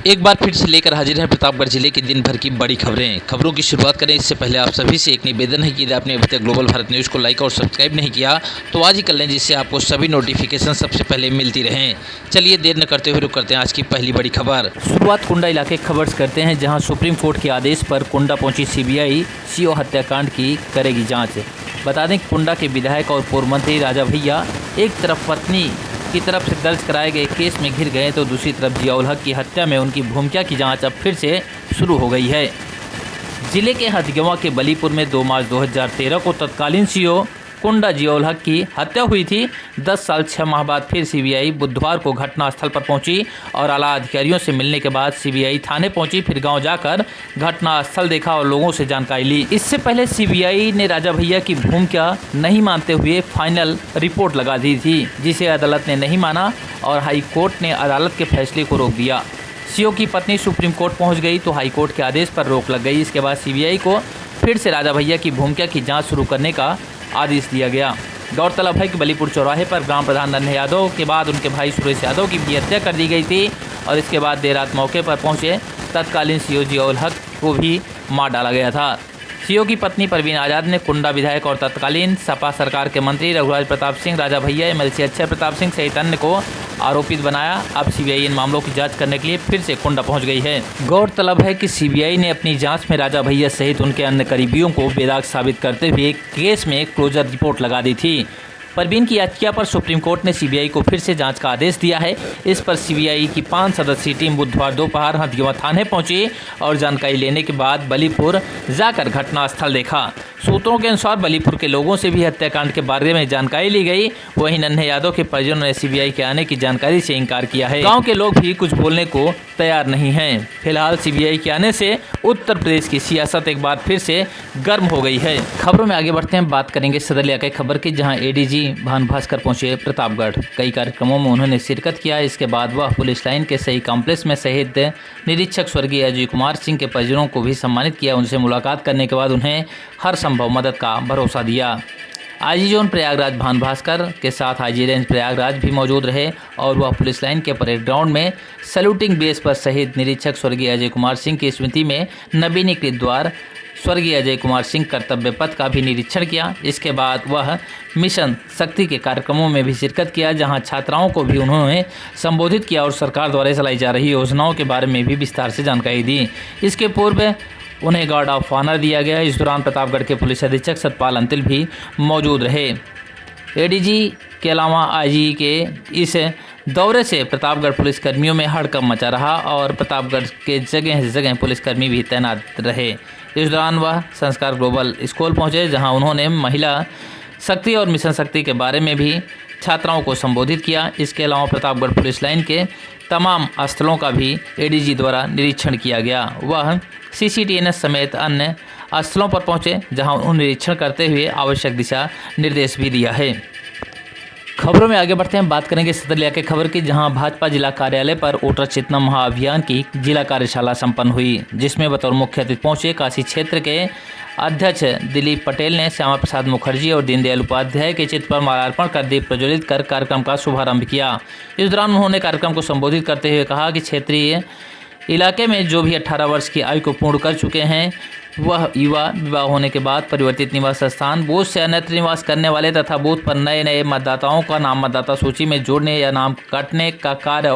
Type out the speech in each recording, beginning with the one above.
एक बार फिर से लेकर हाजिर हैं प्रतापगढ़ जिले के दिन भर की बड़ी खबरों की शुरुआत करें इससे पहले आप सभी से एक निवेदन है कि यदि आपने अभी तक ग्लोबल भारत न्यूज़ को लाइक और सब्सक्राइब नहीं किया तो आज ही कर लें, जिससे आपको सभी नोटिफिकेशन सबसे पहले मिलती रहें। चलिए देर न करते हुए रुक करते हैं आज की पहली बड़ी खबर। शुरुआत कुंडा इलाके खबर से करते हैं, जहाँ सुप्रीम कोर्ट के आदेश पर कुंडा पहुंची सीबीआई सीओ हत्याकांड की करेगी जाँच। बता दें कुंडा के विधायक और पूर्व मंत्री राजा भैया एक तरफ पत्नी की तरफ से दर्ज कराए गए केस में घिर गए तो दूसरी तरफ जियाउल हक की हत्या में उनकी भूमिका की जांच अब फिर से शुरू हो गई है। जिले के हथगवां के बलीपुर में 2 मार्च 2013 को तत्कालीन सीओ कुंडा जियाउल हक की हत्या हुई थी। 10 साल 6 माह बाद फिर सीबीआई बुधवार को घटनास्थल पर पहुंची और आला अधिकारियों से मिलने के बाद सीबीआई थाने पहुंची, फिर गांव जाकर घटनास्थल देखा और लोगों से जानकारी ली। इससे पहले सीबीआई ने राजा भैया की भूमिका नहीं मानते हुए फाइनल रिपोर्ट लगा दी थी, जिसे अदालत ने नहीं माना और हाई कोर्ट ने अदालत के फैसले को रोक दिया। सीओ की पत्नी सुप्रीम कोर्ट पहुंच गई तो हाई कोर्ट के आदेश पर रोक लग गई। इसके बाद सीबीआई को फिर से राजा भैया की भूमिका की जांच शुरू करने का आदेश दिया गया। गौरतलब है कि बलीपुर चौराहे पर ग्राम प्रधान नन्हे यादव के बाद उनके भाई सुरेश यादव की भी हत्या कर दी गई थी और इसके बाद देर रात मौके पर पहुंचे तत्कालीन सीओ जियाउल हक को भी मार डाला गया था। सीओ की पत्नी परवीन आज़ाद ने कुंडा विधायक और तत्कालीन सपा सरकार के मंत्री रघुराज प्रताप सिंह, राजा भैया, एमएलसी अक्षय प्रताप सिंह सहित अन्य को आरोपित बनाया। अब सीबीआई इन मामलों की जांच करने के लिए फिर से कुंडा पहुंच गई है। गौरतलब है कि सीबीआई ने अपनी जांच में राजा भैया सहित उनके अन्य करीबियों को बेदाग साबित करते हुए केस में क्लोजर रिपोर्ट लगा दी थी। परवीन की याचिका पर सुप्रीम कोर्ट ने सीबीआई को फिर से जांच का आदेश दिया है। इस पर सीबीआई की 5 सदस्यीय टीम बुधवार दोपहर हथगवां थाने पहुंची और जानकारी लेने के बाद बलीपुर जाकर घटनास्थल देखा। सूत्रों के अनुसार बलीपुर के लोगों से भी हत्याकांड के बारे में जानकारी ली गई। वहीं नन्हे यादव के परिजनों ने सीबीआई के आने की जानकारी से इनकार किया है। गाँव के लोग भी कुछ बोलने को तैयार नहीं हैं। फिलहाल सीबीआई के आने से उत्तर प्रदेश की सियासत एक बार फिर से गर्म हो गई है। खबरों में आगे बढ़ते हैं, बात करेंगे सदर इलाके खबर की, जहां एडीजी भान भास्कर पहुंचे प्रतापगढ़। कई कार्यक्रमों में उन्होंने शिरकत किया। इसके बाद वह पुलिस लाइन के सही कॉम्प्लेक्स में शहीद निरीक्षक स्वर्गीय अजय कुमार सिंह के परिजनों को भी सम्मानित किया। उनसे मुलाकात करने के बाद उन्हें हर संभव मदद का भरोसा दिया। आईजी जोन प्रयागराज भान भास्कर के साथ आईजी रेंज प्रयागराज भी मौजूद रहे और वह पुलिस लाइन के परेड ग्राउंड में सैल्यूटिंग बेस पर शहीद निरीक्षक स्वर्गीय अजय कुमार सिंह की स्मृति में नवीनीकृत द्वार स्वर्गीय अजय कुमार सिंह कर्तव्य पथ का भी निरीक्षण किया। इसके बाद वह मिशन शक्ति के कार्यक्रमों में भी शिरकत किया, जहां छात्राओं को भी उन्होंने संबोधित किया और सरकार द्वारा चलाई जा रही योजनाओं के बारे में भी विस्तार से जानकारी दी। इसके पूर्व उन्हें गार्ड ऑफ ऑनर दिया गया। इस दौरान प्रतापगढ़ के पुलिस अधीक्षक सतपाल अंतिल भी मौजूद रहे। एडीजी के अलावा आईजी के इस दौरे से प्रतापगढ़ पुलिसकर्मियों में हड़कंप मचा रहा और प्रतापगढ़ के जगह जगह पुलिसकर्मी भी तैनात रहे। इस दौरान वह संस्कार ग्लोबल स्कूल पहुंचे, जहां उन्होंने महिला शक्ति और मिशन शक्ति के बारे में भी छात्राओं को संबोधित किया। इसके अलावा प्रतापगढ़ पुलिस लाइन के तमाम स्थलों का भी एडीजी द्वारा निरीक्षण किया गया। वह सीसीटीएनएस समेत अन्य स्थलों पर पहुंचे, जहां उन्होंने निरीक्षण करते हुए आवश्यक दिशा निर्देश भी दिया है। खबरों में आगे बढ़ते हैं, बात करेंगे सदर इलाके खबर की, जहां भाजपा जिला कार्यालय पर वोटर चेतना महाअभियान की जिला कार्यशाला संपन्न हुई, जिसमें बतौर मुख्य अतिथि पहुंचे काशी क्षेत्र के अध्यक्ष दिलीप पटेल ने श्यामा प्रसाद मुखर्जी और दीनदयाल उपाध्याय के चित्र पर माल्यार्पण कर दीप प्रज्वलित कर कार्यक्रम का शुभारंभ किया। इस दौरान उन्होंने कार्यक्रम को संबोधित करते हुए कहा कि क्षेत्रीय इलाके में जो भी 18 वर्ष की आयु को पूर्ण कर चुके हैं वह युवा विवाह होने के बाद परिवर्तित निवास स्थान, बूथ से अन्यत्र निवास करने वाले तथा बूथ पर नए नए मतदाताओं का नाम मतदाता सूची में जोड़ने या नाम काटने का कार्य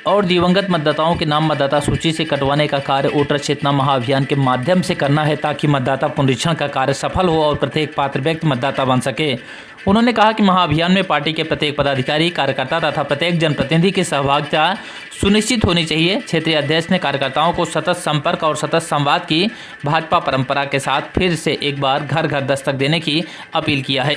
और दिवंगत मतदाताओं के नाम मतदाता सूची से कटवाने का कार्य वोटर चेतना महाअभियान के माध्यम से करना है, ताकि मतदाता पुनरीक्षण का कार्य सफल हो और प्रत्येक पात्र व्यक्ति मतदाता बन सके। उन्होंने कहा कि महाअभियान में पार्टी के प्रत्येक पदाधिकारी, कार्यकर्ता तथा प्रत्येक जनप्रतिनिधि की सहभागिता सुनिश्चित होनी चाहिए। क्षेत्रीय अध्यक्ष ने कार्यकर्ताओं को सतत संपर्क और सतत संवाद की भाजपा परंपरा के साथ फिर से एक बार घर घर दस्तक देने की अपील किया है।